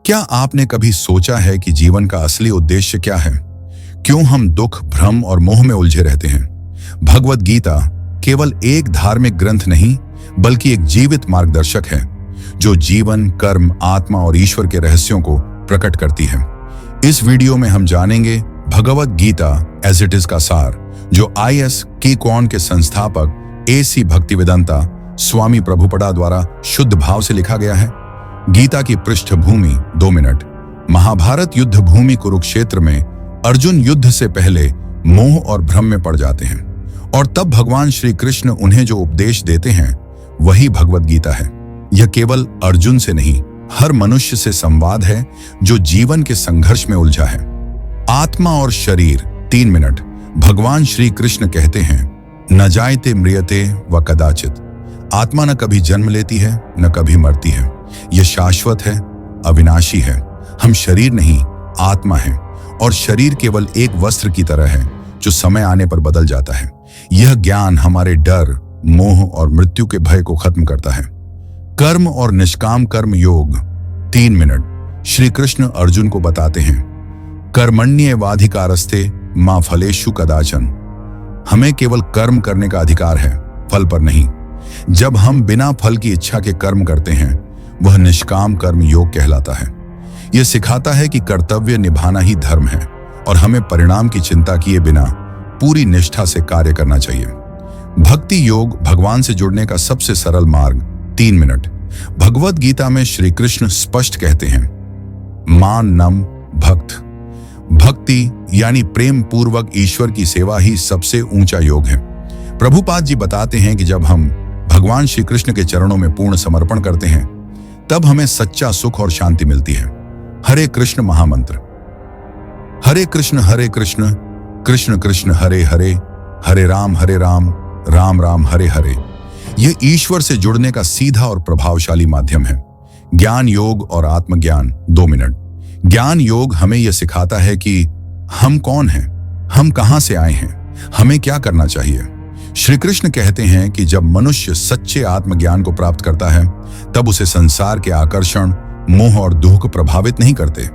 क्या आपने कभी सोचा है कि जीवन का असली उद्देश्य क्या है? क्यों हम दुख, भ्रम और मोह में उलझे रहते हैं? भगवद गीता केवल एक धार्मिक ग्रंथ नहीं, बल्कि एक जीवित मार्गदर्शक है जो जीवन, कर्म, आत्मा और ईश्वर के रहस्यों को प्रकट करती है। इस वीडियो में हम जानेंगे Bhagavad Gita as it is का सार, जो IS केकॉन के संस्थापक AC भक्तिवेदांता स्वामी प्रभुपदा द्वारा शुद्ध भाव से लिखा गया है। गीता की पृष्ठभूमि 2 मिनट। महाभारत युद्ध भूमि कुरुक्षेत्र में अर्जुन युद्ध से पहले मोह और भ्रम में पड़ जाते हैं, और तब भगवान श्री कृष्ण उन्हें जो उपदेश देते हैं वही भगवद गीता है। यह केवल अर्जुन से नहीं, हर मनुष्य से संवाद है जो जीवन के संघर्ष में उलझा है। आत्मा और शरीर 3 मिनट। भगवान श्री कृष्ण कहते हैं, न जायते म्रियते व कदाचित। आत्मा न कभी जन्म लेती है, न कभी मरती है। यह शाश्वत है, अविनाशी है। हम शरीर नहीं, आत्मा है, और शरीर केवल एक वस्त्र की तरह है जो समय आने पर बदल जाता है। यह ज्ञान हमारे डर, मोह और मृत्यु के भय को खत्म करता है। कर्म और निष्काम कर्म योग 3 मिनट। श्री कृष्ण अर्जुन को बताते हैं, कर्मण्येवाधिकारस्ते मा फलेषु कदाचन। हमें केवल कर्म करने का अधिकार है, फल पर नहीं। जब हम बिना फल की इच्छा के कर्म करते हैं, वह निष्काम कर्म योग कहलाता है। यह सिखाता है कि कर्तव्य निभाना ही धर्म है, और हमें परिणाम की चिंता किए बिना पूरी निष्ठा से कार्य करना चाहिए। भक्ति योग भगवान से जुड़ने का सबसे सरल मार्ग 3 मिनट। भगवद गीता में श्री कृष्ण स्पष्ट कहते हैं, मान नम भक्त। भक्ति यानी प्रेम पूर्वक ईश्वर की सेवा ही सबसे ऊंचा योग है। प्रभुपाद जी बताते हैं कि जब हम भगवान श्री कृष्ण के चरणों में पूर्ण समर्पण करते हैं, तब हमें सच्चा सुख और शांति मिलती है। हरे कृष्ण महामंत्र, हरे कृष्ण कृष्ण कृष्ण हरे हरे, हरे राम राम राम हरे हरे। यह ईश्वर से जुड़ने का सीधा और प्रभावशाली माध्यम है। ज्ञान योग और आत्मज्ञान 2 मिनट। ज्ञान योग हमें यह सिखाता है कि हम कौन हैं, हम कहां से आए हैं, हमें क्या करना चाहिए। श्री कृष्ण कहते हैं कि जब मनुष्य सच्चे आत्मज्ञान को प्राप्त करता है, तब उसे संसार के आकर्षण, मोह और दुख प्रभावित नहीं करते।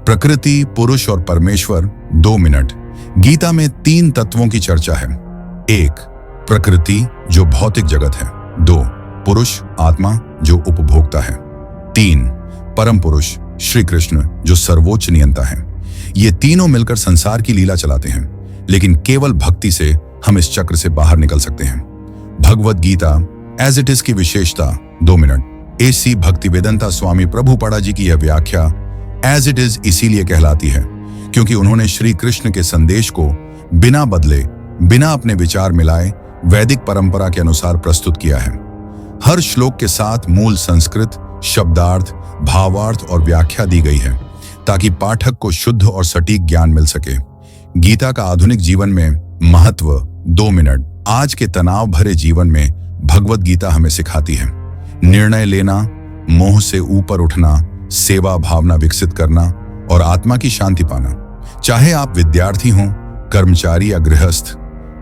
प्रकृति, पुरुष और परमेश्वर 2 मिनट। गीता में 3 तत्वों की चर्चा है। 1 प्रकृति, जो भौतिक जगत है। 2 पुरुष, आत्मा, जो उपभोक्ता है। 3 परम पुरुष, श्री कृष्ण, जो सर्वोच्च नियंता है। ये तीनों मिलकर संसार की लीला चलाते हैं, लेकिन केवल भक्ति से हम इस चक्र से बाहर निकल सकते हैं। Bhagavad Gita as it is की विशेषता 2 मिनट। AC भक्तिवेदांता स्वामी प्रभुपदा जी की यह व्याख्या एज इट इज इसीलिए कहलाती है क्योंकि उन्होंने श्री कृष्ण के संदेश को बिना बदले, बिना अपने विचार मिलाए वैदिक परंपरा के अनुसार प्रस्तुत किया है। हर श्लोक के साथ मूल संस्कृत, शब्दार्थ, भावार्थ और व्याख्या दी गई है, ताकि पाठक को शुद्ध और सटीक ज्ञान मिल सके। गीता का आधुनिक जीवन में महत्व 2 मिनट। आज के तनाव भरे जीवन में भगवद गीता हमें सिखाती है निर्णय लेना, मोह से ऊपर उठना, सेवा भावना विकसित करना और आत्मा की शांति पाना। चाहे आप विद्यार्थी हों, कर्मचारी या गृहस्थ,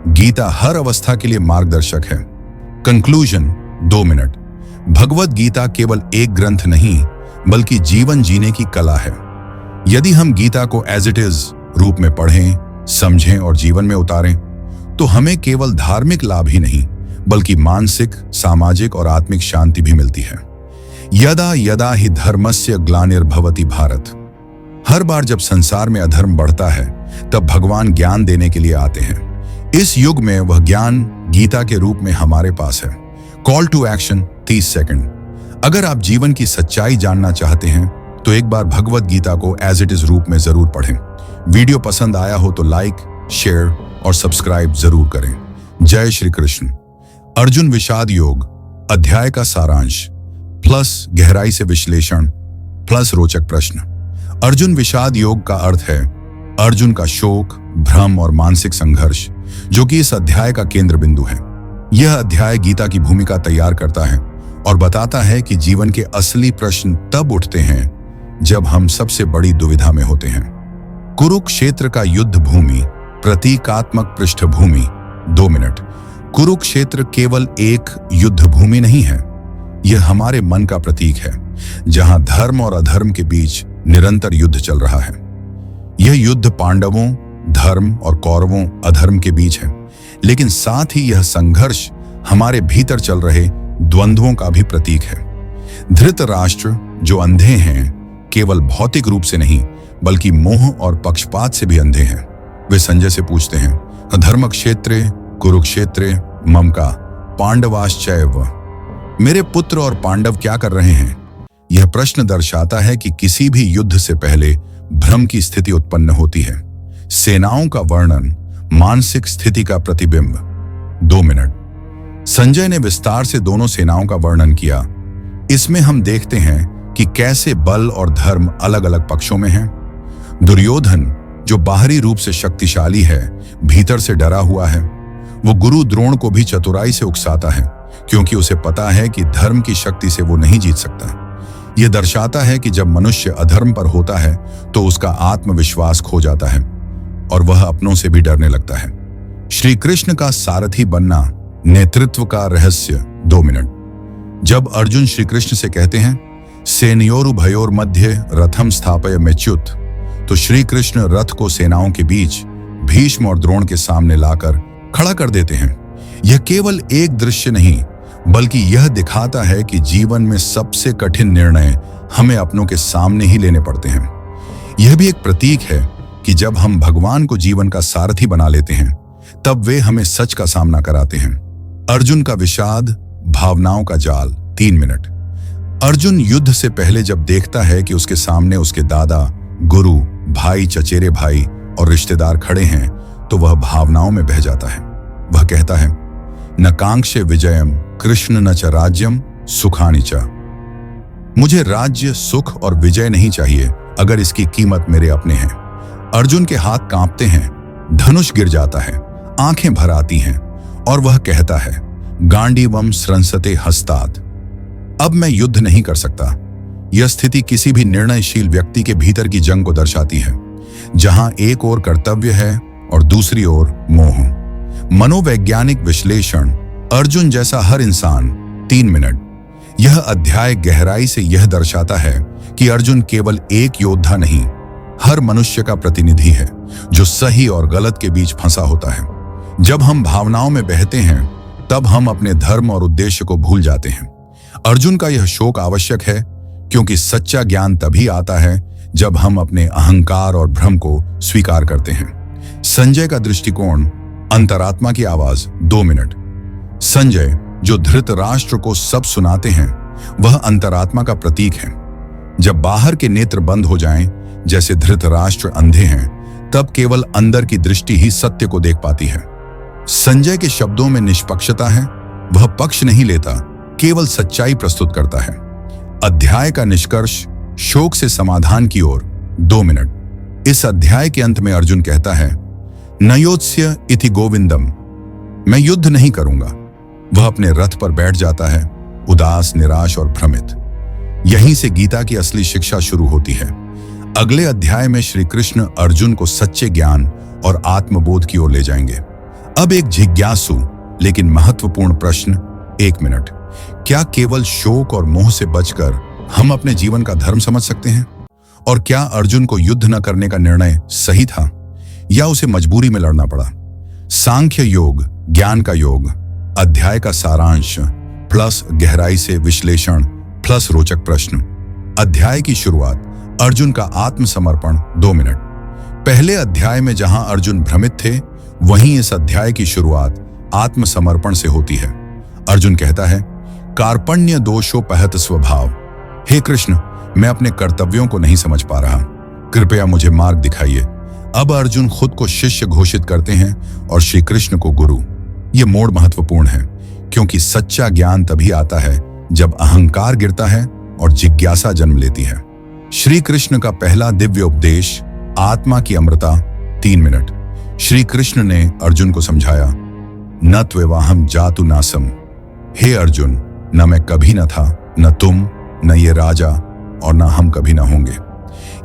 गीता हर अवस्था के लिए मार्गदर्शक है। Conclusion 2 minute. भगवद गीता केवल एक ग्रंथ नहीं, बल्कि जीवन जीने की कला है। यदि हम गीता को एज इट इज रूप में पढ़ें, समझें और जीवन में उतारें, तो हमें केवल धार्मिक लाभ ही नहीं, बल्कि मानसिक, सामाजिक और आत्मिक शांति भी मिलती है। यदा यदा ही धर्मस्य ग्लानिर्भवति भारत। हर बार जब संसार में अधर्म बढ़ता है, तब भगवान ज्ञान देने के लिए आते हैं। इस युग में वह ज्ञान गीता के रूप में हमारे पास है। Call to action 30 second. अगर आप जीवन की सच्चाई जानना चाहते हैं, तो एक बार भगवद गीता को एज इट इज रूप में जरूर पढ़ें। वीडियो पसंद आया हो तो लाइक, शेयर और सब्सक्राइब जरूर करें। जय श्री कृष्ण। अर्जुन विषाद योग अध्याय का सारांश प्लस गहराई से विश्लेषण प्लस रोचक प्रश्न। अर्जुन विषाद योग का अर्थ है अर्जुन का शोक, भ्रम और मानसिक संघर्ष, जो कि इस अध्याय का केंद्र बिंदु है। यह अध्याय गीता की भूमिका तैयार करता है और बताता है कि जीवन के असली प्रश्न तब उठते हैं जब हम सबसे बड़ी दुविधा में होते हैं। कुरुक्षेत्र का युद्ध भूमि, प्रतीकात्मक पृष्ठभूमि 2 मिनट। कुरुक्षेत्र केवल एक युद्ध भूमि नहीं है, यह हमारे मन का प्रतीक है। जहां धर्म और अधर्म के बीच निरंतर युद्ध चल रहा है। यह युद्ध पांडवों धर्म और कौरवों अधर्म के बीच है, लेकिन साथ ही यह संघर्ष हमारे भीतर चल रहे द्वंद्वों का भी प्रतीक है। धृतराष्ट्र जो अंधे हैं, केवल भौतिक रूप से नहीं बल्कि मोह और पक्षपात से भी अंधे हैं। वे संजय से पूछते हैं, धर्म क्षेत्रे कुरुक्षेत्रे ममका पांडवाश्चैव, मेरे पुत्र और पांडव क्या कर रहे हैं? यह प्रश्न दर्शाता है कि किसी भी युद्ध से पहले भ्रम की स्थिति उत्पन्न होती है। सेनाओं का वर्णन, मानसिक स्थिति का प्रतिबिंब। 2 मिनट। संजय ने विस्तार से दोनों सेनाओं का वर्णन किया। इसमें हम देखते हैं कि कैसे बल और धर्म अलग अलग पक्षों में हैं। दुर्योधन जो बाहरी रूप से शक्तिशाली है, भीतर से डरा हुआ है। वो गुरु द्रोण को भी चतुराई से उकसाता है, क्योंकि उसे पता है कि धर्म की शक्ति से वो नहीं जीत सकता। यह दर्शाता है कि जब मनुष्य अधर्म पर होता है तो उसका आत्मविश्वास खो जाता है और वह अपनों से भी डरने लगता है। श्री कृष्ण का सारथी बनना, नेतृत्व का रहस्य। 2 मिनट। जब अर्जुन श्री कृष्ण से कहते हैं सेनयोरुभयोर मध्य रथम स्थापय मेच्युत, तो श्री कृष्ण रथ को सेनाओं के बीच भीष्म और द्रोण के सामने लाकर खड़ा कर देते हैं। यह केवल एक दृश्य नहीं बल्कि यह दिखाता है कि जीवन में सबसे कठिन निर्णय हमें अपनों के सामने ही लेने पड़ते हैं। यह भी एक प्रतीक है कि जब हम भगवान को जीवन का सारथी बना लेते हैं तब वे हमें सच का सामना कराते हैं। अर्जुन का विषाद, भावनाओं का जाल। 3 मिनट। अर्जुन युद्ध से पहले जब देखता है कि उसके सामने उसके दादा, गुरु, भाई, चचेरे भाई और रिश्तेदार खड़े हैं तो वह भावनाओं में बह जाता है। वह कहता है, न कांक्षे विजयम कृष्ण न च राज्यम सुखानि च। मुझे राज्य, सुख और विजय नहीं चाहिए अगर इसकी कीमत मेरे अपने हैं। अर्जुन के हाथ कांपते हैं, धनुष गिर जाता है, आंखें भर आती हैं और वह कहता है, गांडीवम स्रंसते हस्तात्। अब मैं युद्ध नहीं कर सकता। यह स्थिति किसी भी निर्णयशील व्यक्ति के भीतर की जंग को दर्शाती है, जहां एक ओर कर्तव्य है और दूसरी ओर मोह। मनोवैज्ञानिक विश्लेषण, अर्जुन जैसा हर इंसान। 3 मिनट। यह अध्याय गहराई से यह दर्शाता है कि अर्जुन केवल एक योद्धा नहीं, हर मनुष्य का प्रतिनिधि है जो सही और गलत के बीच फंसा होता है। जब हम भावनाओं में बहते हैं तब हम अपने धर्म और उद्देश्य को भूल जाते हैं। अर्जुन का यह शोक आवश्यक है, क्योंकि सच्चा ज्ञान तभी आता है जब हम अपने अहंकार और भ्रम को स्वीकार करते हैं। संजय का दृष्टिकोण, अंतरात्मा की आवाज। 2 मिनट। संजय जो धृतराष्ट्र को सब सुनाते हैं, वह अंतरात्मा का प्रतीक है। जब बाहर के नेत्र बंद हो जाएं, जैसे धृतराष्ट्र अंधे हैं, तब केवल अंदर की दृष्टि ही सत्य को देख पाती है। संजय के शब्दों में निष्पक्षता है। वह पक्ष नहीं लेता, केवल सच्चाई प्रस्तुत करता है। अध्याय का निष्कर्ष, शोक से समाधान की ओर। 2 मिनट। इस अध्याय के अंत में अर्जुन कहता है, नयोत्स्य इति गोविंदम, मैं युद्ध नहीं करूंगा। वह अपने रथ पर बैठ जाता है, उदास, निराश और भ्रमित। यहीं से गीता की असली शिक्षा शुरू होती है। अगले अध्याय में श्री कृष्ण अर्जुन को सच्चे ज्ञान और आत्मबोध की ओर ले जाएंगे। अब एक जिज्ञासु लेकिन महत्वपूर्ण प्रश्न। 1 मिनट। क्या केवल शोक और मोह से बचकर हम अपने जीवन का धर्म समझ सकते हैं? और क्या अर्जुन को युद्ध न करने का निर्णय सही था या उसे मजबूरी में लड़ना पड़ा? सांख्य योग, ज्ञान का योग। अध्याय का सारांश प्लस गहराई से विश्लेषण प्लस रोचक प्रश्न। अध्याय की शुरुआत, अर्जुन का आत्मसमर्पण। 2 मिनट। पहले अध्याय में जहां अर्जुन भ्रमित थे, वहीं इस अध्याय की शुरुआत आत्मसमर्पण से होती है। अर्जुन कहता है, कार्पण्य दोषोपहत स्वभाव। हे कृष्ण, मैं अपने कर्तव्यों को नहीं समझ पा रहा, कृपया मुझे मार्ग दिखाइए। अब अर्जुन खुद को शिष्य घोषित करते हैं और श्री कृष्ण को गुरु। यह मोड़ महत्वपूर्ण है, क्योंकि सच्चा ज्ञान तभी आता है जब अहंकार गिरता है और जिज्ञासा जन्म लेती है। श्री कृष्ण का पहला दिव्य उपदेश, आत्मा की अमृता। 3 मिनट। श्री कृष्ण ने अर्जुन को समझाया, न त्वेवाहम जातु नासम। हे अर्जुन, न मैं कभी न था, न तुम, न ये राजा और न हम कभी न होंगे।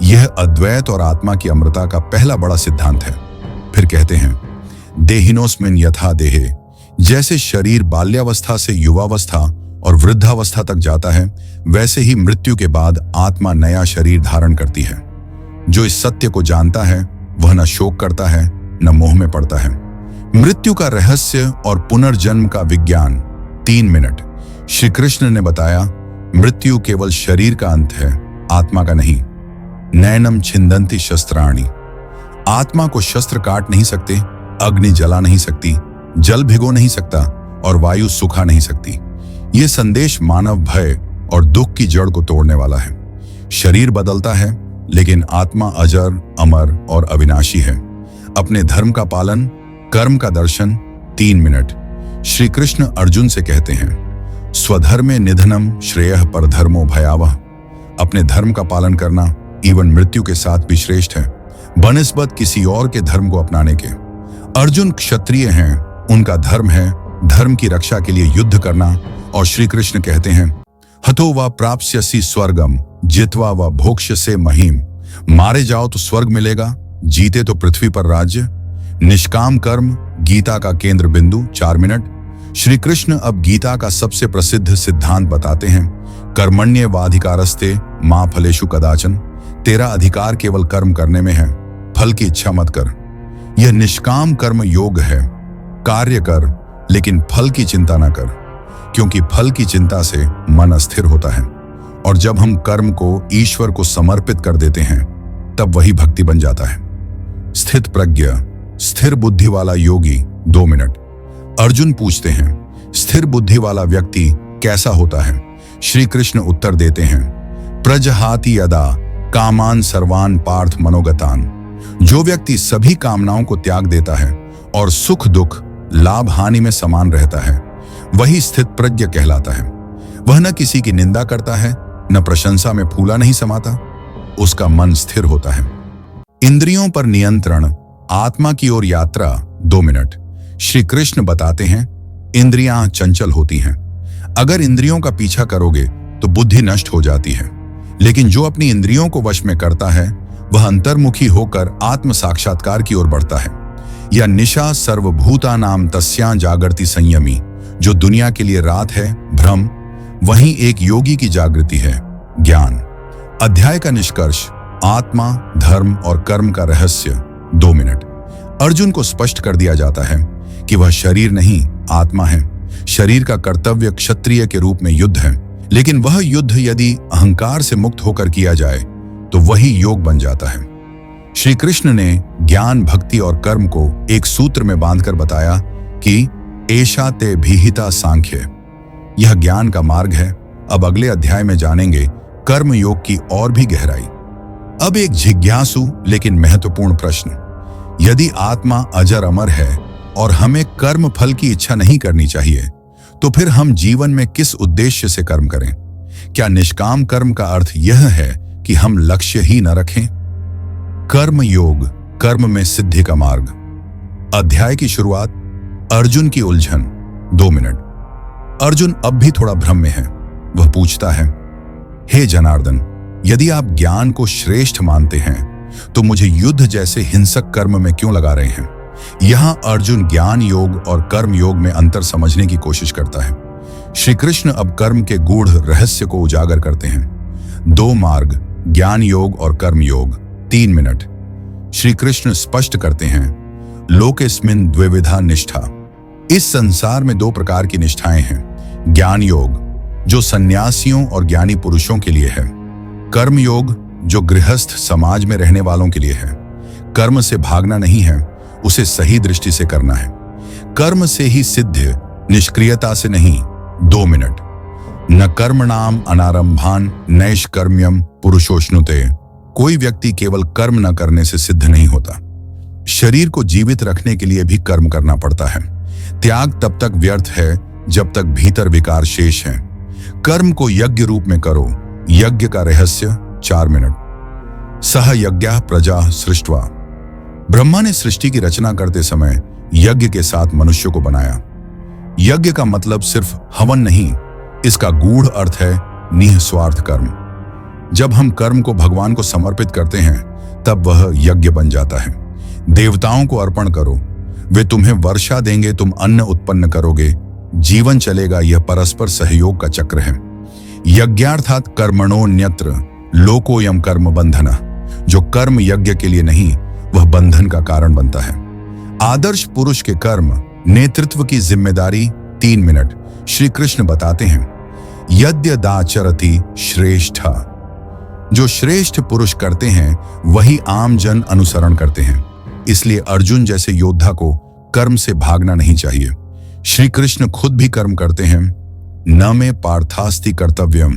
यह अद्वैत और आत्मा की अमृता का पहला बड़ा सिद्धांत है। फिर कहते हैं, देहिनोस्मिन यथा देहे, जैसे शरीर बाल्यावस्था से युवावस्था और और वृद्धावस्था तक जाता है, वैसे ही मृत्यु के बाद आत्मा नया शरीर धारण करती है। जो इस सत्य को जानता है वह न शोक करता है न मोह में पड़ता है। मृत्यु का रहस्य और पुनर्जन्म का विज्ञान। 3 मिनट। श्री कृष्ण ने बताया, मृत्यु केवल शरीर का अंत है, आत्मा का नहीं। नैनम छिंदंती शस्त्राणि। आत्मा को शस्त्र काट नहीं सकते, अग्नि जला नहीं सकती, जल भिगो नहीं सकता और वायु सुखा नहीं सकती। ये संदेश मानव भय और दुख की जड़ को तोड़ने वाला है। शरीर बदलता है लेकिन आत्मा अजर, अमर और अविनाशी है। अपने धर्म का पालन, कर्म का दर्शन। 3 मिनट। श्री कृष्ण अर्जुन से कहते हैं, स्वधर्मे निधनम श्रेयः परधर्मो भयावह। अपने धर्म का पालन करना इवन मृत्यु के साथ भी श्रेष्ठ है, बनिस्बत किसी और के धर्म को अपनाने के। अर्जुन क्षत्रिय हैं, उनका धर्म है धर्म की रक्षा के लिए युद्ध करना। और श्री कृष्ण कहते हैं, हतो वा प्राप्स्यसि स्वर्गम जित्वा वा भोक्ष्यसे महीम। मारे जाओ तो स्वर्ग मिलेगा, जीते तो पृथ्वी पर राज्य। निष्काम कर्म गीता का केंद्र बिंदु। 4 मिनट। श्री कृष्ण अब गीता का सबसे प्रसिद्ध सिद्धांत बताते हैं, कर्मण्येवाधिकारस्ते मा फलेषु कदाचन। तेरा अधिकार केवल कर्म करने में है, फल की इच्छा मत कर। यह निष्काम कर्म योग है। कार्य कर लेकिन फल की चिंता न कर, क्योंकि फल की चिंता से मन अस्थिर होता है। और जब हम कर्म को ईश्वर को समर्पित कर देते हैं तब वही भक्ति बन जाता है। स्थित प्रज्ञ, स्थिर बुद्धि वाला योगी। 2 मिनट। अर्जुन पूछते हैं, स्थिर बुद्धि वाला व्यक्ति कैसा होता है? श्री कृष्ण उत्तर देते हैं, प्रजहाति यदा कामान सर्वान पार्थ मनोगतान। जो व्यक्ति सभी कामनाओं को त्याग देता है और सुख दुख लाभ हानि में समान रहता है, वही स्थित प्रज्ञ कहलाता है। वह न किसी की निंदा करता है, न प्रशंसा में फूला नहीं समाता। उसका मन स्थिर होता है। इंद्रियों पर नियंत्रण, आत्मा की ओर यात्रा। 2 मिनट। श्री कृष्ण बताते हैं, इंद्रियां चंचल होती हैं। अगर इंद्रियों का पीछा करोगे तो बुद्धि नष्ट हो जाती है, लेकिन जो अपनी इंद्रियों को वश में करता है वह अंतर्मुखी होकर आत्म साक्षात्कार की ओर बढ़ता है। या निशा सर्वभूतानाम तस्यां जागृति संयमी। जो दुनिया के लिए रात है, भ्रम, वहीं एक योगी की जागृति है, ज्ञान। अध्याय का निष्कर्ष, आत्मा, धर्म और कर्म का रहस्य। 2 मिनट। अर्जुन को स्पष्ट कर दिया जाता है कि वह शरीर नहीं, आत्मा है। शरीर का कर्तव्य क्षत्रिय के रूप में युद्ध है, लेकिन वह युद्ध यदि अहंकार से मुक्त होकर किया जाए तो वही योग बन जाता है। श्री कृष्ण ने ज्ञान, भक्ति और कर्म को एक सूत्र में बांधकर बताया कि एषा ते भीहिता सांख्य। यह ज्ञान का मार्ग है। अब अगले अध्याय में जानेंगे कर्म योग की और भी गहराई। अब एक जिज्ञासु लेकिन महत्वपूर्ण प्रश्न, यदि आत्मा अजर अमर है और हमें कर्म फल की इच्छा नहीं करनी चाहिए, तो फिर हम जीवन में किस उद्देश्य से कर्म करें? क्या निष्काम कर्म का अर्थ यह है कि हम लक्ष्य ही न रखें? कर्म योग, कर्म में सिद्धि का मार्ग। अध्याय की शुरुआत, अर्जुन की उलझन। 2 मिनट। अर्जुन अब भी थोड़ा भ्रम में है। वह पूछता है, हे जनार्दन, यदि आप ज्ञान को श्रेष्ठ मानते हैं तो मुझे युद्ध जैसे हिंसक कर्म में क्यों लगा रहे हैं? यहां अर्जुन ज्ञान योग और कर्म योग में अंतर समझने की कोशिश करता है। श्री कृष्ण अब कर्म के गूढ़ रहस्य को उजागर करते हैं। 2 मार्ग, ज्ञान योग और कर्म योग। 3 मिनट। श्री कृष्ण स्पष्ट करते हैं, लोकेस्मिन् द्विविधा निष्ठा। इस संसार में 2 प्रकार की निष्ठाएं हैं। ज्ञान योग जो सन्यासियों और ज्ञानी पुरुषों के लिए है, कर्म योग जो गृहस्थ समाज में रहने वालों के लिए है। कर्म से भागना नहीं है, उसे सही दृष्टि से करना है। कर्म से ही सिद्ध, निष्क्रियता से नहीं। 2 मिनट। न कर्मणाम अनारंभान नैष्कर्म्यम पुरुषोष्णुते। कोई व्यक्ति केवल कर्म न करने से सिद्ध नहीं होता। शरीर को जीवित रखने के लिए भी कर्म करना पड़ता है। त्याग तब तक व्यर्थ है जब तक भीतर विकार शेष है। कर्म को यज्ञ रूप में करो। यज्ञ का रहस्य। 4 मिनट। सह यज्ञः प्रजा सृष्ट्वा। ब्रह्मा ने सृष्टि की रचना करते समय यज्ञ के साथ मनुष्य को बनाया। यज्ञ का मतलब सिर्फ हवन नहीं, इसका गूढ़ अर्थ है निःस्वार्थ कर्म। जब हम कर्म को भगवान को समर्पित करते हैं तब वह यज्ञ बन जाता है। देवताओं को अर्पण करो, वे तुम्हें वर्षा देंगे, तुम अन्न उत्पन्न करोगे, जीवन चलेगा। यह परस्पर सहयोग का चक्र है। यज्ञार्थात कर्मणोन्यत्र लोकोयम कर्म बंधना। जो कर्म यज्ञ के लिए नहीं, वह बंधन का कारण बनता है। आदर्श पुरुष के कर्म नेतृत्व की जिम्मेदारी 3 मिनट। श्री कृष्ण बताते हैं, यद्यदाचरति श्रेष्ठा। जो श्रेष्ठ पुरुष करते हैं वही आम जन अनुसरण करते हैं। इसलिए अर्जुन जैसे योद्धा को कर्म से भागना नहीं चाहिए। श्री कृष्ण खुद भी कर्म करते हैं। न में पार्थास्ति कर्तव्यम।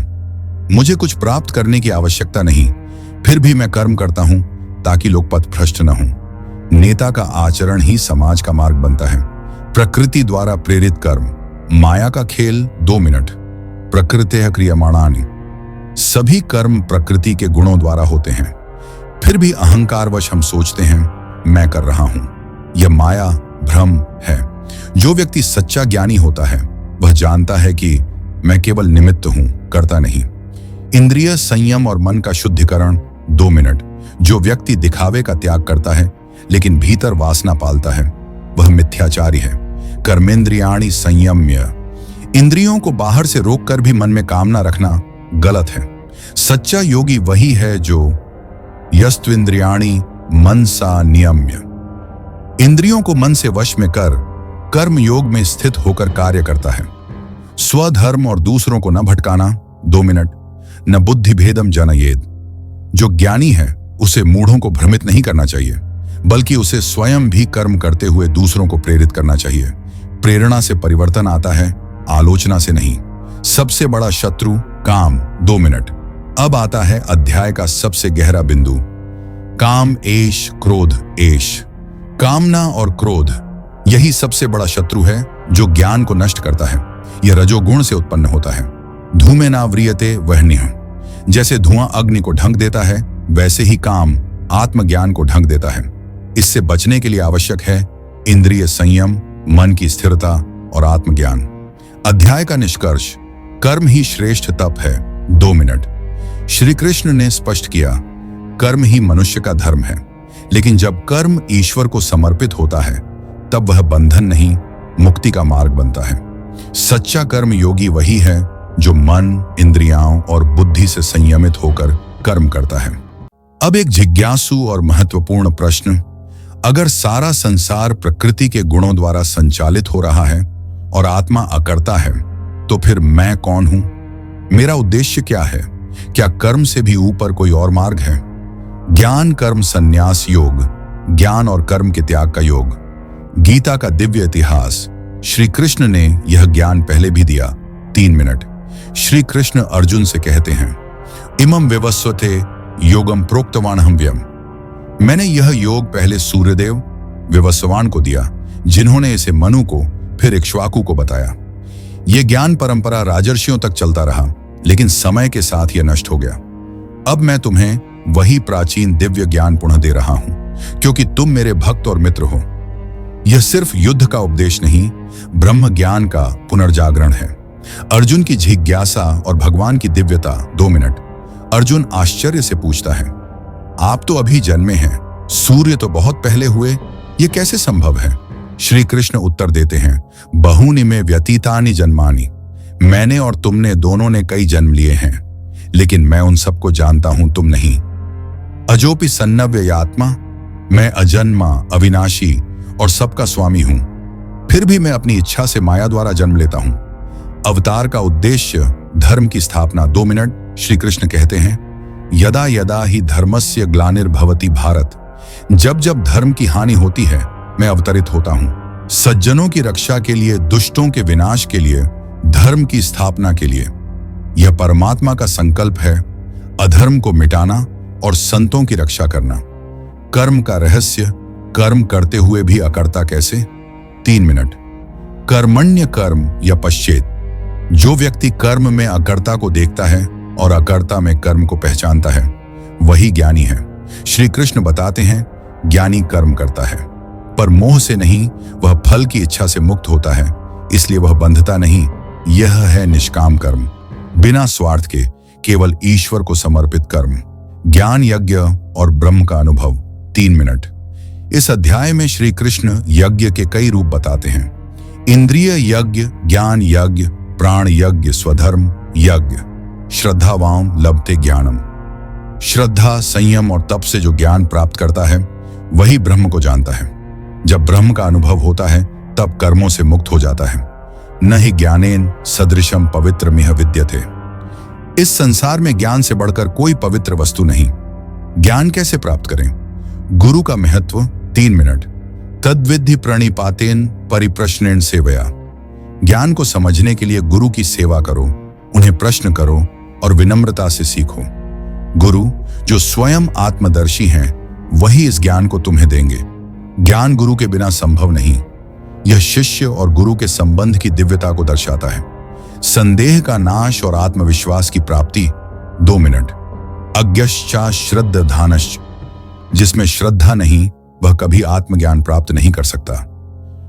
मुझे कुछ प्राप्त करने की आवश्यकता नहीं, फिर भी मैं कर्म करता हूं ताकि लोग पथ भ्रष्ट न हों। नेता का आचरण ही समाज का मार्ग बनता है। प्रकृति द्वारा प्रेरित कर्म। माया का खेल 2 मिनट। प्रकृतेः क्रियमाणानि। सभी कर्म प्रकृति के गुणों द्वारा होते हैं, फिर भी अहंकारवश हम सोचते हैं मैं कर रहा हूं। यह माया भ्रम है। जो व्यक्ति सच्चा ज्ञानी होता है वह जानता है कि मैं केवल निमित्त हूं, करता नहीं। इंद्रिय संयम और मन का शुद्धिकरण 2 मिनट। जो व्यक्ति दिखावे का त्याग करता है लेकिन भीतर वासना पालता है वह मिथ्याचारी है। कर्मेंद्रियाणि संयम्य। इंद्रियों को बाहर से रोककर भी मन में कामना रखना गलत है। सच्चा योगी वही है जो यस्त्विंद्रियाणि मनसा नियम्य। इंद्रियों को मन से वश में कर कर्म योग में स्थित होकर कार्य करता है। स्वधर्म और दूसरों को न भटकाना 2 मिनट। न बुद्धि भेदम जनयेद। जो ज्ञानी है उसे मूढ़ों को भ्रमित नहीं करना चाहिए, बल्कि उसे स्वयं भी कर्म करते हुए दूसरों को प्रेरित करना चाहिए। प्रेरणा से परिवर्तन आता है, आलोचना से नहीं। सबसे बड़ा शत्रु काम 2 मिनट। अब आता है अध्याय का सबसे गहरा बिंदु, काम एश क्रोध एश। कामना और क्रोध यही सबसे बड़ा शत्रु है जो ज्ञान को नष्ट करता है। यह रजोगुण से उत्पन्न होता है। धूमेना व्रियते वह्निः। जैसे धुआं अग्नि को ढंक देता है, वैसे ही काम आत्मज्ञान को ढंक देता है। इससे बचने के लिए आवश्यक है इंद्रिय संयम, मन की स्थिरता और आत्मज्ञान। अध्याय का निष्कर्ष, कर्म ही श्रेष्ठ तप है 2 मिनट। श्री कृष्ण ने स्पष्ट किया, कर्म ही मनुष्य का धर्म है, लेकिन जब कर्म ईश्वर को समर्पित होता है तब वह बंधन नहीं, मुक्ति का मार्ग बनता है। सच्चा कर्म योगी वही है जो मन, इंद्रियों और बुद्धि से संयमित होकर कर्म करता है। अब एक जिज्ञासु और महत्वपूर्ण प्रश्न, अगर सारा संसार प्रकृति के गुणों द्वारा संचालित हो रहा है और आत्मा अकर्ता है, तो फिर मैं कौन हूं? मेरा उद्देश्य क्या है? क्या कर्म से भी ऊपर कोई और मार्ग है? ज्ञान कर्म संन्यास योग, ज्ञान और कर्म के त्याग का योग। गीता का दिव्य इतिहास। श्री कृष्ण ने यह ज्ञान पहले भी दिया 3 मिनट। श्री कृष्ण अर्जुन से कहते हैं, इमं विवस्वते योगम प्रोक्तवानहं व्यम। मैंने यह योग पहले सूर्यदेव विवस्वान को दिया, जिन्होंने इसे मनु को, फिर इक्ष्वाकु को बताया। यह ज्ञान परंपरा राजर्षियों तक चलता रहा, लेकिन समय के साथ यह नष्ट हो गया। अब मैं तुम्हें वही प्राचीन दिव्य ज्ञान पुनः दे रहा हूं, क्योंकि तुम मेरे भक्त और मित्र हो। यह सिर्फ युद्ध का उपदेश नहीं, ब्रह्म ज्ञान का पुनर्जागरण है। अर्जुन की जिज्ञासा और भगवान की दिव्यता 2 मिनट। अर्जुन आश्चर्य से पूछता है, आप तो अभी जन्मे हैं, सूर्य तो बहुत पहले हुए, ये कैसे संभव है? श्री कृष्ण उत्तर देते हैं, बहूनि में व्यतीतानि जन्मानि। मैंने और तुमने दोनों ने कई जन्म लिए हैं, लेकिन मैं उन सबको जानता हूं, तुम नहीं। अजोपि सन्नव्य आत्मा। मैं अजन्मा, अविनाशी और सबका स्वामी हूं, फिर भी मैं अपनी इच्छा से माया द्वारा जन्म लेता हूं। अवतार का उद्देश्य धर्म की स्थापना 2 मिनट। श्री कृष्ण कहते हैं, यदा यदा ही धर्मस्य ग्लानिर्भवति भारत। जब जब धर्म की हानि होती है मैं अवतरित होता हूं, सज्जनों की रक्षा के लिए, दुष्टों के विनाश के लिए, धर्म की स्थापना के लिए। यह परमात्मा का संकल्प है, अधर्म को मिटाना और संतों की रक्षा करना। कर्म का रहस्य, कर्म करते हुए भी अकर्ता कैसे? 3 मिनट। कर्मण्य कर्म या पश्चेत। जो व्यक्ति कर्म में अकर्ता को देखता है और अकर्ता में कर्म को पहचानता है, वही ज्ञानी है। श्री कृष्ण बताते हैं, ज्ञानी कर्म करता है पर मोह से नहीं, वह फल की इच्छा से मुक्त होता है, इसलिए वह बंधता नहीं। यह है निष्काम कर्म, बिना स्वार्थ के, केवल ईश्वर को समर्पित कर्म। ज्ञान यज्ञ और ब्रह्म का अनुभव 3 मिनट। इस अध्याय में श्री कृष्ण यज्ञ के कई रूप बताते हैं। इंद्रिय यज्ञ, ज्ञान यज्ञ, प्राण यज्ञ, स्वधर्म यज्ञ, श्रद्धावाम लभते ज्ञानम। श्रद्धा, संयम और तप से जो ज्ञान प्राप्त करता है वही ब्रह्म को जानता है। जब ब्रह्म का अनुभव होता है तब कर्मों से मुक्त हो जाता है। न ही ज्ञानेन सदृशम पवित्र मिह विद्यते। इस संसार में ज्ञान से बढ़कर कोई पवित्र वस्तु नहीं। ज्ञान कैसे प्राप्त करें? गुरु का महत्व 3 मिनट। तद्विद्धि प्रणिपातेन परिप्रश्नेन सेवया। ज्ञान को समझने के लिए गुरु की सेवा करो, उन्हें प्रश्न करो और विनम्रता से सीखो। गुरु जो स्वयं आत्मदर्शी हैं वही इस ज्ञान को तुम्हें देंगे। ज्ञान गुरु के बिना संभव नहीं। यह शिष्य और गुरु के संबंध की दिव्यता को दर्शाता है। संदेह का नाश और आत्मविश्वास की प्राप्ति 2 मिनट। अज्ञश्चा श्रद्धानश्च। जिसमें श्रद्धा नहीं वह कभी आत्मज्ञान प्राप्त नहीं कर सकता।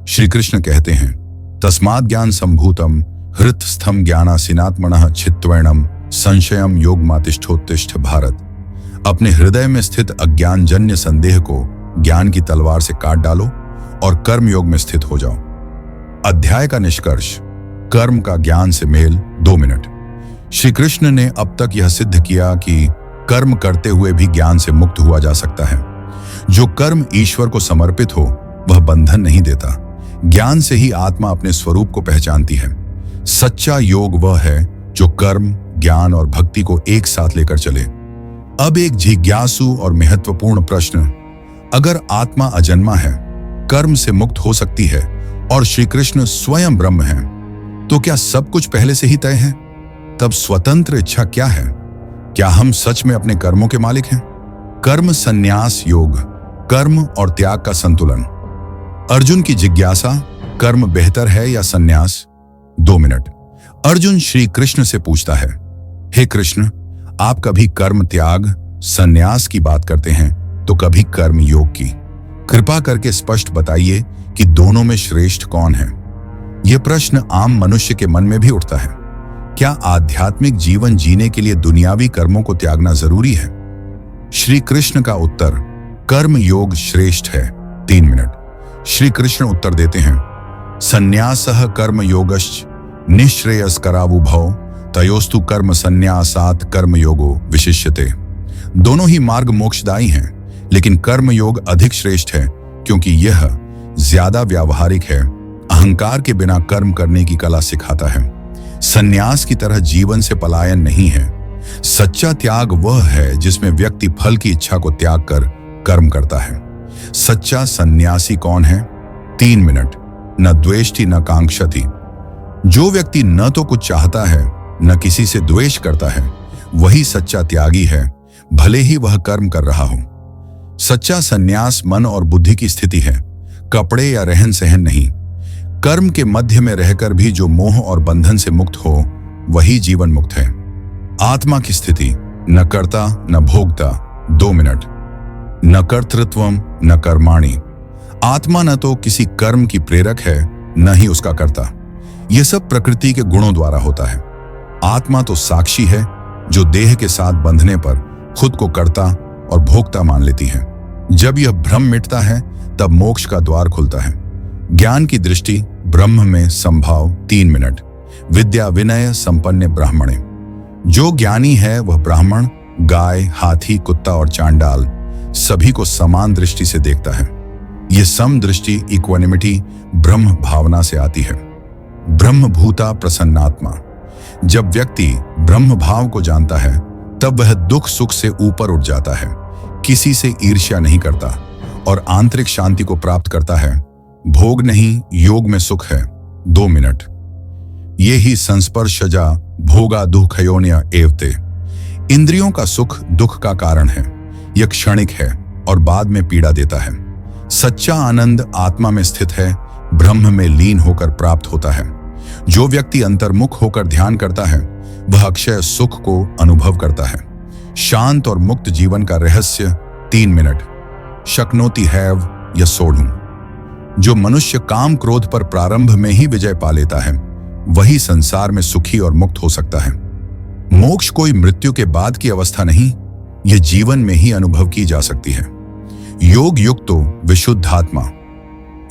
श्री कृष्ण कहते हैं, तस्मात् ज्ञान संभूतम हृतस्थम ज्ञानासीनात्मनः छित्त्वेणम संशयम योगमातिष्ठोत्तिष्ठ भारत। अपने हृदय में स्थित अज्ञानजन्य संदेह को ज्ञान की तलवार से काट डालो और कर्म योग में स्थित हो जाओ। अध्याय का निष्कर्ष, कर्म का ज्ञान से मेल 2 मिनट। श्री कृष्ण ने अब तक यह सिद्ध किया कि कर्म करते हुए भी ज्ञान से मुक्त हुआ जा सकता है। जो कर्म ईश्वर को समर्पित हो वह बंधन नहीं देता। ज्ञान से ही आत्मा अपने स्वरूप को पहचानती है। सच्चा योग वह है जो कर्म, ज्ञान और भक्ति को एक साथ लेकर चले। अब एक जिज्ञासु और महत्वपूर्ण प्रश्न, अगर आत्मा अजन्मा है, कर्म से मुक्त हो सकती है और श्री कृष्ण स्वयं ब्रह्म हैं, तो क्या सब कुछ पहले से ही तय है? तब स्वतंत्र इच्छा क्या है? क्या हम सच में अपने कर्मों के मालिक हैं? कर्म संन्यास योग, कर्म और त्याग का संतुलन। अर्जुन की जिज्ञासा, कर्म बेहतर है या संन्यास? 2 मिनट। अर्जुन श्री कृष्ण से पूछता है, हे कृष्ण, आप कभी कर्म त्याग, संन्यास की बात करते हैं तो कभी कर्म योग की। कृपा करके स्पष्ट बताइए कि दोनों में श्रेष्ठ कौन है? यह प्रश्न आम मनुष्य के मन में भी उठता है। क्या आध्यात्मिक जीवन जीने के लिए दुनियावी कर्मों को त्यागना जरूरी है? श्री कृष्ण का उत्तर, कर्म योग श्रेष्ठ है। 3 मिनट। श्री कृष्ण उत्तर देते हैं, संन्यासः कर्म योगश्च निःश्रेयस्करावुभौ तयोस्तु कर्म संन्यासात् कर्म योगो विशिष्यते। दोनों ही मार्ग मोक्षदायी हैं, लेकिन कर्म योग अधिक श्रेष्ठ है क्योंकि यह ज्यादा व्यावहारिक है। अहंकार के बिना कर्म करने की कला सिखाता है। संन्यास की तरह जीवन से पलायन नहीं है। सच्चा त्याग वह है जिसमें व्यक्ति फल की इच्छा को त्याग कर कर्म करता है। सच्चा सन्यासी कौन है? 3 मिनट। न द्वेष्टि न कांक्षति। जो व्यक्ति न तो कुछ चाहता है न किसी से द्वेष करता है, वही सच्चा त्यागी है, भले ही वह कर्म कर रहा हो। सच्चा सन्यास मन और बुद्धि की स्थिति है, कपड़े या रहन सहन नहीं। कर्म के मध्य में रहकर भी जो मोह और बंधन से मुक्त हो वही जीवन मुक्त है। आत्मा की स्थिति, न कर्ता न भोक्ता। 2 मिनट। न कर्तृत्वम न कर्माणि। आत्मा न तो किसी कर्म की प्रेरक है न ही उसका कर्ता। यह सब प्रकृति के गुणों द्वारा होता है। आत्मा तो साक्षी है जो देह के साथ बंधने पर खुद को कर्ता और भोक्ता मान लेती है। जब यह भ्रम मिटता है तब मोक्ष का द्वार खुलता है। ज्ञान की दृष्टि ब्रह्म में संभाव। 3 मिनट। विद्या विनय संपन्न ब्राह्मणे। जो ज्ञानी है वह ब्राह्मण, गाय, हाथी, कुत्ता और चांडाल सभी को समान दृष्टि से देखता है। यह सम दृष्टि, इक्वानिमिटी, ब्रह्म भावना से आती है। ब्रह्म भूता प्रसन्नात्मा। जब व्यक्ति ब्रह्म भाव को जानता है तब वह दुख सुख से ऊपर उठ जाता है, किसी से ईर्ष्या नहीं करता और आंतरिक शांति को प्राप्त करता है। भोग नहीं, योग में सुख है। 2 मिनट। ये ही संस्पर्शजा भोगा दुःखयोन्य एवते। इंद्रियों का सुख दुख का कारण है। यह क्षणिक है और बाद में पीड़ा देता है। सच्चा आनंद आत्मा में स्थित है, ब्रह्म में लीन होकर प्राप्त होता है। जो व्यक्ति अंतर्मुख होकर ध्यान करता है वह अक्षय सुख को अनुभव करता है। शांत और मुक्त जीवन का रहस्य। 3 मिनट। शक्नोति हैव या सोढ़ूं। जो मनुष्य काम क्रोध पर प्रारंभ में ही विजय पा लेता है वही संसार में सुखी और मुक्त हो सकता है। मोक्ष कोई मृत्यु के बाद की अवस्था नहीं, यह जीवन में ही अनुभव की जा सकती है। योग युक्तो विशुद्धात्मा।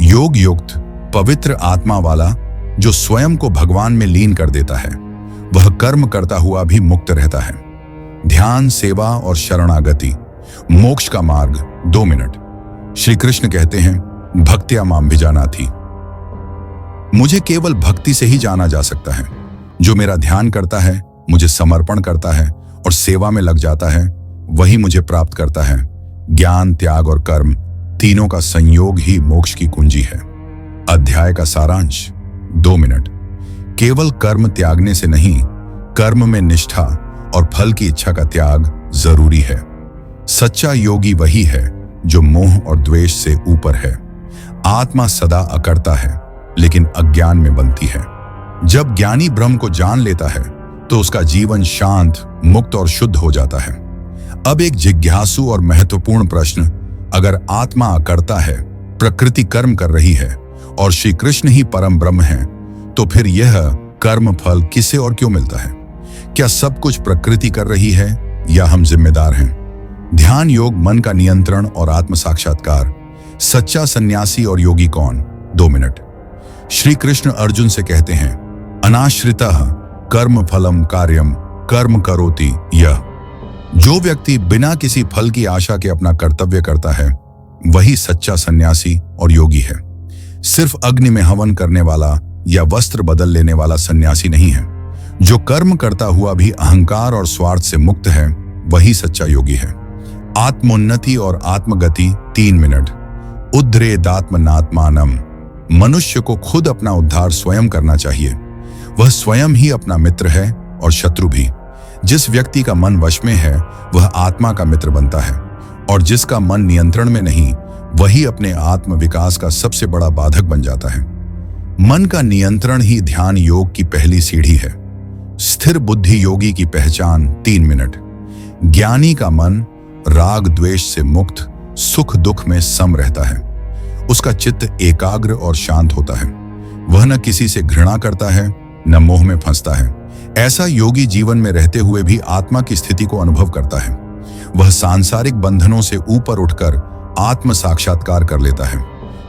योग युक्त पवित्र आत्मा वाला जो स्वयं को भगवान में लीन कर देता है, वह कर्म करता हुआ भी मुक्त रहता है। ध्यान, सेवा और शरणागति, मोक्ष का मार्ग, 2 मिनट। श्री कृष्ण कहते हैं, भक्त्या माम भिजानाति। मुझे केवल भक्ति से ही जाना जा सकता है। जो मेरा ध्यान करता है, मुझे समर्पण करता है और सेवा में लग जाता है, वही मुझे प्राप्त करता है। ज्ञान, त्याग और कर्म, तीनों का संयोग ही मोक्ष की कुंजी है। अध्याय का सारांश, 2 मिनट। केवल कर्म त्यागने से नहीं, कर्म में निष्ठा और फल की इच्छा का त्याग जरूरी है। सच्चा योगी वही है जो मोह और द्वेष से ऊपर है। आत्मा सदा अकर्ता है, लेकिन अज्ञान में बनती है। जब ज्ञानी ब्रह्म को जान लेता है तो उसका जीवन शांत, मुक्त और शुद्ध हो जाता है। अब एक जिज्ञासु और महत्वपूर्ण प्रश्न, अगर आत्मा अकर्ता है, प्रकृति कर्म कर रही है और श्री कृष्ण ही परम ब्रह्म है, तो फिर यह कर्म फल किसे और क्यों मिलता है? क्या सब कुछ प्रकृति कर रही है या हम जिम्मेदार हैं? ध्यान योग, मन का नियंत्रण और आत्म साक्षात्कार। सच्चा सन्यासी और योगी कौन? 2 मिनट। श्री कृष्ण अर्जुन से कहते हैं, अनाश्रितः कर्म फलम कार्यम कर्म करोति यह। जो व्यक्ति बिना किसी फल की आशा के अपना कर्तव्य करता है, वही सच्चा सन्यासी और योगी है। सिर्फ अग्नि में हवन करने वाला या वस्त्र बदल लेने वाला सन्यासी नहीं है। जो कर्म करता हुआ भी अहंकार और स्वार्थ से मुक्त है, वही सच्चा योगी है। आत्मोन्नति और आत्मगति, 3 मिनट। उद्धरेदात्मनात्मानम। मनुष्य को खुद अपना उद्धार स्वयं करना चाहिए। वह स्वयं ही अपना मित्र है और शत्रु भी। जिस व्यक्ति का मन वश में है, वह आत्मा का मित्र बनता है, और जिसका मन नियंत्रण में नहीं, वही अपने आत्म विकास का सबसे बड़ा बाधक बन जाता है। मन का नियंत्रण ही ध्यान योग की पहली सीढ़ी है। स्थिर बुद्धि योगी की पहचान, 3 मिनट। ज्ञानी का मन राग द्वेष से मुक्त, सुख दुख में सम रहता है। उसका चित्त एकाग्र और शांत होता है। वह न किसी से घृणा करता है, न मोह में फंसता है। ऐसा योगी जीवन में रहते हुए भी आत्मा की स्थिति को अनुभव करता है। वह सांसारिक बंधनों से ऊपर उठकर आत्म साक्षात्कार कर लेता है।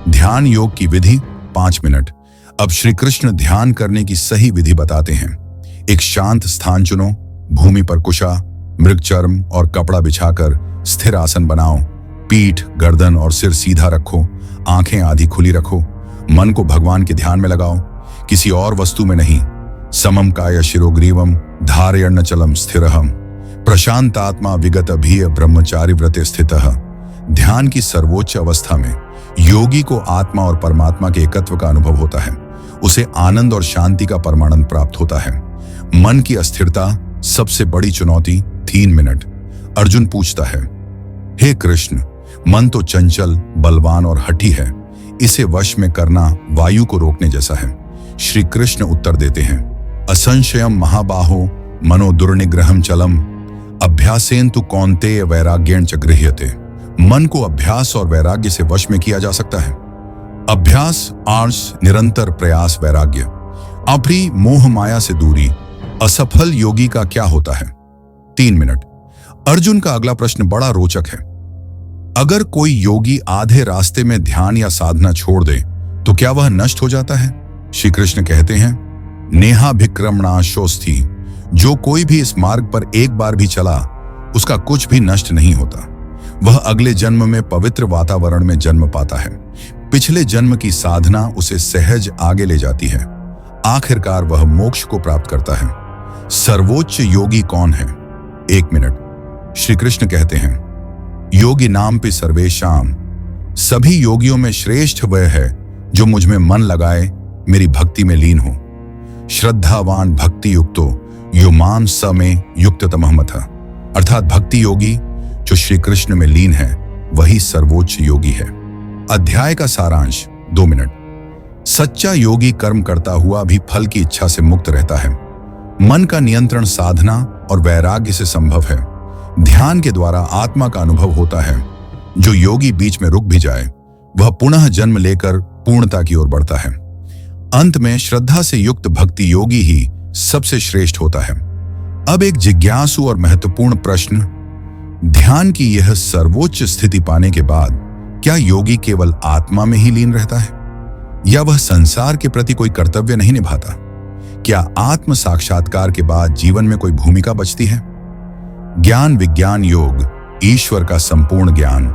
ध्यान योग की विधि, 5 मिनट। अब श्री कृष्ण ध्यान करने की सही विधि बताते हैं। एक शांत स्थान चुनो, भूमि पर कुशा, मृगचर्म और कपड़ा बिछाकर स्थिर आसन बनाओ। पीठ, गर्दन और सिर सीधा रखो, आंखें आधी खुली रखो। मन को भगवान के ध्यान में लगाओ, किसी और वस्तु में नहीं। समम काय शिरोग्रीवम धारयन्नचलम स्थिरहम प्रशांतात्मा विगत भीय ब्रह्मचारी व्रते स्थितः। ध्यान की सर्वोच्च अवस्था में योगी को आत्मा और परमात्मा के एकत्व का अनुभव होता है। उसे आनंद और शांति का परमानंद प्राप्त होता है। मन की अस्थिरता सबसे बड़ी चुनौती, 3 मिनट। अर्जुन पूछता है, हे कृष्ण, मन तो चंचल, बलवान और हठी है। इसे वश में करना वायु को रोकने जैसा है। श्री कृष्ण उत्तर देते हैं, असंशयम महाबाहो मनो दुर्निग्रहम चलम अभ्यासेन तु कौन्तेय वैराग्येण च गृह्यते। मन को अभ्यास और वैराग्य से वश में किया जा सकता है। अभ्यास, आर्स, निरंतर प्रयास, वैराग्य, अपरी मोह माया से दूरी। असफल योगी का क्या होता है? 3 मिनट। अर्जुन का अगला प्रश्न बड़ा रोचक है। अगर कोई योगी आधे रास्ते में ध्यान या साधना छोड़ दे तो क्या वह नष्ट हो जाता है? श्री कृष्ण कहते हैं, नेहाभिक्रमणाशोस्थि। जो कोई भी इस मार्ग पर एक बार भी चला, उसका कुछ भी नष्ट नहीं होता। वह अगले जन्म में पवित्र वातावरण में जन्म पाता है। पिछले जन्म की साधना उसे सहज आगे ले जाती है। आखिरकार वह मोक्ष को प्राप्त करता है। सर्वोच्च योगी कौन है? 1 मिनट। श्री कृष्ण कहते हैं, योगी नाम पे सर्वेशाम। सभी योगियों में श्रेष्ठ वह है जो मुझ में मन लगाए, मेरी भक्ति में लीन हो। श्रद्धावान भक्ति युक्तो यो माम स में युक्ततमः। अर्थात भक्ति योगी जो श्री कृष्ण में लीन है, वही सर्वोच्च योगी है। अध्याय का सारांश, 2 मिनट। सच्चा योगी कर्म करता हुआ भी फल की इच्छा से मुक्त रहता है। मन का नियंत्रण साधना और वैराग्य से संभव है। ध्यान के द्वारा आत्मा का अनुभव होता है। जो योगी बीच में रुक भी जाए, वह पुनः जन्म लेकर पूर्णता की ओर बढ़ता है। अंत में श्रद्धा से युक्त भक्ति योगी ही सबसे श्रेष्ठ होता है। अब एक जिज्ञासु और महत्वपूर्ण प्रश्न, ध्यान की यह सर्वोच्च स्थिति पाने के बाद क्या योगी केवल आत्मा में ही लीन रहता है? या वह संसार के प्रति कोई कर्तव्य नहीं निभाता? क्या आत्म साक्षात्कार के बाद जीवन में कोई भूमिका बचती है? ज्ञान विज्ञान योग, ईश्वर का संपूर्ण ज्ञान।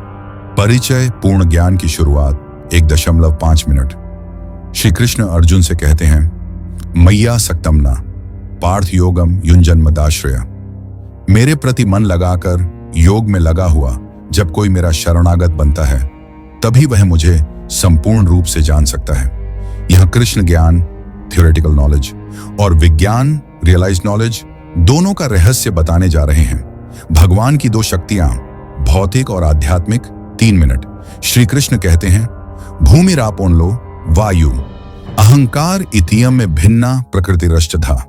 परिचय। पूर्ण ज्ञान की शुरुआत 1.5 मिनट। श्री कृष्ण अर्जुन से कहते हैं, मैया सक्तमना पार्थ योगम युंजन्मदाश्रय। मेरे प्रति मन लगाकर योग में लगा हुआ जब कोई मेरा शरणागत बनता है, तभी वह मुझे संपूर्ण रूप से जान सकता है। यह कृष्ण ज्ञान, थ्योरेटिकल नॉलेज, और विज्ञान, रियलाइज नॉलेज, दोनों का रहस्य बताने जा रहे हैं। भगवान की 2 शक्तियां, भौतिक और आध्यात्मिक। 3 मिनट। श्री कृष्ण कहते हैं, भूमि रापोन लो वायु अहंकार इतियम में भिन्ना प्रकृतिरष्टधा।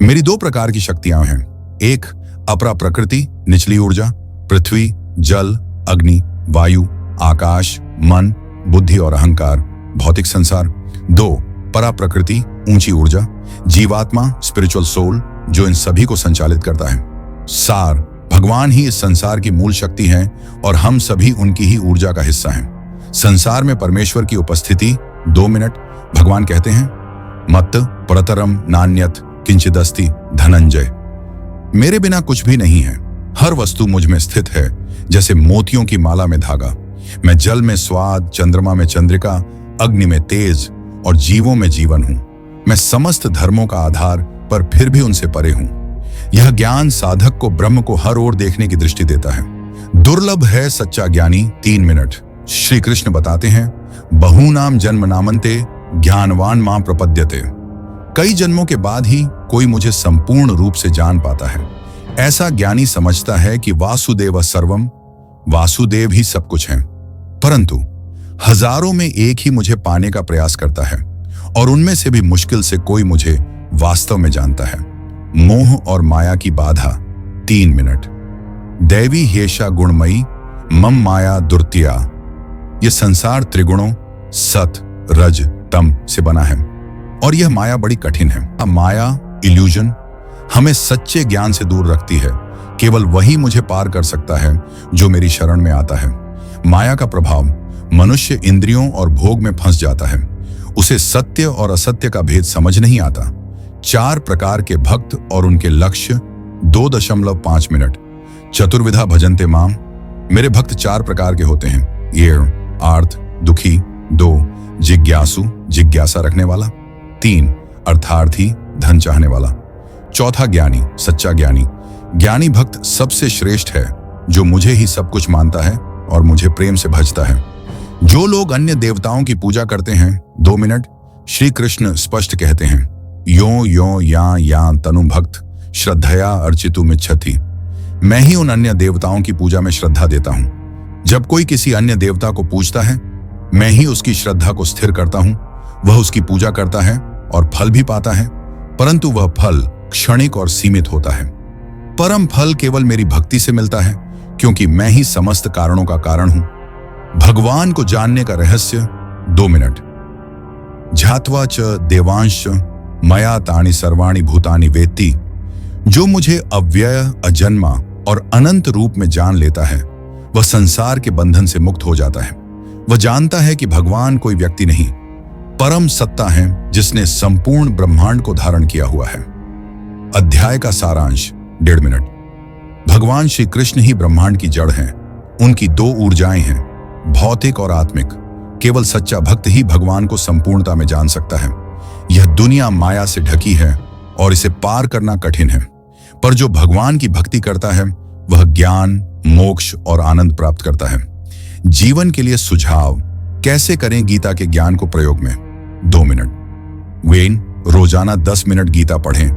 मेरी 2 प्रकार की शक्तियां हैं। एक, अपरा प्रकृति, निचली ऊर्जा, पृथ्वी, जल, अग्नि, वायु, आकाश, मन, बुद्धि और अहंकार, भौतिक संसार। 2, परा प्रकृति, ऊंची ऊर्जा, जीवात्मा, स्पिरिचुअल सोल, जो इन सभी को संचालित करता है। सार, भगवान ही इस संसार की मूल शक्ति हैं और हम सभी उनकी ही ऊर्जा का हिस्सा हैं। संसार में परमेश्वर की उपस्थिति। 2 मिनट। भगवान कहते हैं, मत परतरम नान्यत किंचिदस्ति धनंजय। मेरे बिना कुछ भी नहीं है। हर वस्तु मुझ में स्थित है, जैसे मोतियों की माला में धागा। मैं जल में स्वाद, चंद्रमा में चंद्रिका, अग्नि में तेज और जीवों में जीवन हूं। मैं समस्त धर्मों का आधार, पर फिर भी उनसे परे हूं। यह ज्ञान साधक को ब्रह्म को हर ओर देखने की दृष्टि देता है। दुर्लभ है सच्चा ज्ञानी। 3 मिनट। श्री कृष्ण बताते हैं, बहूनाम जन्म नामन्ते ज्ञानवान मां प्रपद्यते। कई जन्मों के बाद ही कोई मुझे संपूर्ण रूप से जान पाता है। ऐसा ज्ञानी समझता है कि वासुदेव सर्वम, वासुदेव ही सब कुछ है, परंतु हजारों में एक ही मुझे पाने का प्रयास करता है, और उनमें से भी मुश्किल से कोई मुझे वास्तव में जानता है। मोह और माया की बाधा। 3 मिनट। दैवी हेषा गुणमयी मम माया दुर्तिया। यह संसार त्रिगुणों सत, रज, तम से बना है, और यह माया बड़ी कठिन है। माया, इल्यूजन, हमें सच्चे ज्ञान से दूर रखती है। केवल वही मुझे पार कर सकता है जो मेरी शरण में आता है। माया का प्रभाव, मनुष्य इंद्रियों और भोग में फंस जाता है। उसे सत्य और असत्य का भेद समझ नहीं आता। 4 प्रकार के भक्त और उनके लक्ष्य। 2.5 मिनट। चतुर्विधा भजन्ते माम। मेरे भक्त 4 प्रकार के होते हैं। ये आर्थ, दुखी। 2, जिज्ञासु, जिज्ञासा रखने वाला। 3, अर्थार्थी, धन चाहने वाला। 4, ज्ञानी, सच्चा ज्ञानी। ज्ञानी भक्त सबसे श्रेष्ठ है, जो मुझे ही सब कुछ मानता है और मुझे प्रेम से भजता है। जो लोग अन्य देवताओं की पूजा करते हैं। 2 मिनट। श्री कृष्ण स्पष्ट कहते हैं, यो यो या तनु भक्त श्रद्धया अर्चितुमिच्छति। मैं ही उन अन्य देवताओं की पूजा में श्रद्धा देता हूं। जब कोई किसी अन्य देवता को पूजता है, मैं ही उसकी श्रद्धा को स्थिर करता हूं। वह उसकी पूजा करता है और फल भी पाता है, परंतु वह फल क्षणिक और सीमित होता है। परम फल केवल मेरी भक्ति से मिलता है, क्योंकि मैं ही समस्त कारणों का कारण हूं। भगवान को जानने का रहस्य। 2 मिनट। झात्वा च देवांश मया तानि सर्वाणि भूतानि वेत्ति। जो मुझे अव्यय, अजन्मा और अनंत रूप में जान लेता है, वह संसार के बंधन से मुक्त हो जाता है। वह जानता है कि भगवान कोई व्यक्ति नहीं, परम सत्ता है, जिसने संपूर्ण ब्रह्मांड को धारण किया हुआ है। अध्याय का सारांश। 1.5 मिनट। भगवान श्री कृष्ण ही ब्रह्मांड की जड़ हैं। उनकी 2 ऊर्जाएं हैं, भौतिक और आत्मिक। केवल सच्चा भक्त ही भगवान को संपूर्णता में जान सकता है। यह दुनिया माया से ढकी है और इसे पार करना कठिन है, पर जो भगवान की भक्ति करता है, वह ज्ञान, मोक्ष और आनंद प्राप्त करता है। जीवन के लिए सुझाव। कैसे करें गीता के ज्ञान को प्रयोग में। 2 मिनट। वेन, रोजाना 10 मिनट गीता पढ़ें।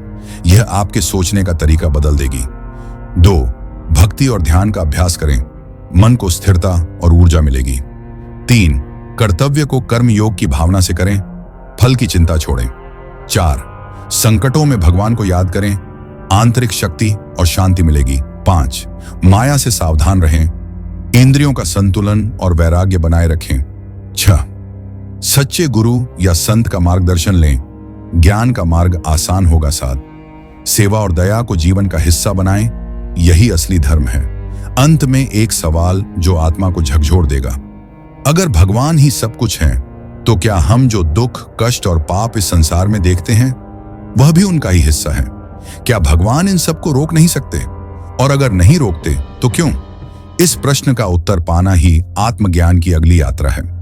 यह आपके सोचने का तरीका बदल देगी। 2, भक्ति और ध्यान का अभ्यास करें। मन को स्थिरता और ऊर्जा मिलेगी। 3, कर्तव्य को कर्म योग की भावना से करें, फल की चिंता छोड़ें। 4, संकटों में भगवान को याद करें, आंतरिक शक्ति और शांति मिलेगी। 5, माया से सावधान रहें, इंद्रियों का संतुलन और वैराग्य बनाए रखें। 6, सच्चे गुरु या संत का मार्गदर्शन लें, ज्ञान का मार्ग आसान होगा। 7, सेवा और दया को जीवन का हिस्सा बनाएं, यही असली धर्म है। अंत में एक सवाल जो आत्मा को झकझोर देगा, अगर भगवान ही सब कुछ है, तो क्या हम जो दुख, कष्ट और पाप इस संसार में देखते हैं वह भी उनका ही हिस्सा है? क्या भगवान इन सबको रोक नहीं सकते? और अगर नहीं रोकते तो क्यों? इस प्रश्न का उत्तर पाना ही आत्मज्ञान की अगली यात्रा है।